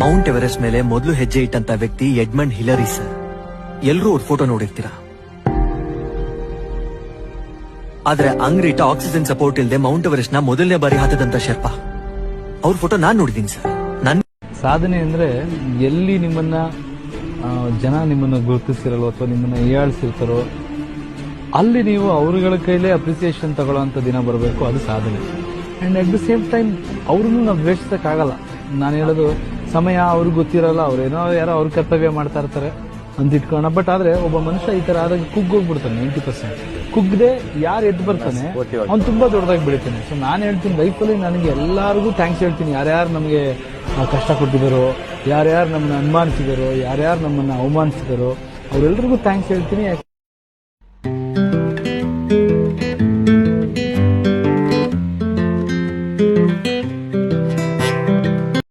Mount Everest ಮೇಲೆ ಮೊದಲು ಹೆಜ್ಜೆ ಇಟ್ಟಂತ ವ್ಯಕ್ತಿ ಎಡ್ಮಂಡ್ ಹಿಲರಿ ಸರ್. ಎಲ್ರೂ ಅವ್ರ ಫೋಟೋ ನೋಡಿರ್ತೀರಾ. ಆದ್ರೆ ಅಂಗ್ರಿಟ ಆಕ್ಸಿಜನ್ ಸಪೋರ್ಟ್ ಇಲ್ಲದೆ ಮೌಂಟ್ ಎವರೆಸ್ಟ್ ನ ಮೊದಲನೇ ಬಾರಿ ಹತ್ತದಂತ ಶೆರ್ಪಾ. ಅವ್ರ ಫೋಟೋ ನಾನ್ ನೋಡಿದೀನಿ ಸರ್. ಸಾಧನೆ ಅಂದ್ರೆ ಎಲ್ಲಿ ನಿಮ್ಮನ್ನ ಜನ ನಿಮ್ಮನ್ನ ಗುರುತಿಸಿರಲ್ವೋ ಅಥವಾ ನಿಮ್ಮನ್ನ ಹೀಯಾಳಿಸಿರ್ತಾರೋ ಅಲ್ಲಿ ನೀವು ಅವರುಗಳ ಕೈಲೇ ಅಪ್ರಿಸಿಯೇಷನ್ ತಗೊಳ್ಳೋಂಥ ದಿನ ಬರಬೇಕು, ಅದು ಸಾಧನೆ. And at the same time ಅವ್ರನ್ನೂ ನಾವು ದ್ವೇಷಿಸಕ್ಕಾಗಲ್ಲ. ನಾನು ಹೇಳೋದು ಸಮಯ ಅವ್ರಿಗೆ ಗೊತ್ತಿರಲ್ಲ, ಅವ್ರೇನೋ ಯಾರೋ ಅವ್ರ ಕರ್ತವ್ಯ ಮಾಡ್ತಾ ಇರ್ತಾರೆ ಅಂತ ಇಟ್ಕೋಣ. ಬಟ್ ಆದ್ರೆ ಒಬ್ಬ ಮನುಷ್ಯ ಈ ತರ ಆದಾಗ ಕುಗ್ಗೋಗ್ಬಿಡ್ತಾನೆ. 90% ಕುಗ್ಗದೆ ಯಾರು ಎದ್ದು ಬರ್ತಾನೆ ಅವ್ನು ತುಂಬಾ ದೊಡ್ಡದಾಗಿ ಬೆಳಿತಾನೆ. ಸೊ ನಾನು ಹೇಳ್ತೀನಿ ಲೈಫಲ್ಲಿ ನನಗೆ ಎಲ್ಲರಿಗೂ ಥ್ಯಾಂಕ್ಸ್ ಹೇಳ್ತೀನಿ. ಯಾರ್ಯಾರು ನಮಗೆ ಕಷ್ಟ ಕೊಟ್ಟಿದ್ದಾರೋ, ಯಾರ್ಯಾರು ನಮ್ಮನ್ನ ಅನುಮಾನಿಸಿದಾರೋ, ಯಾರ್ಯಾರು ನಮ್ಮನ್ನ ಅವಮಾನಿಸಿದಾರೋ ಅವರೆಲ್ಲರಿಗೂ ಥ್ಯಾಂಕ್ಸ್ ಹೇಳ್ತೀನಿ.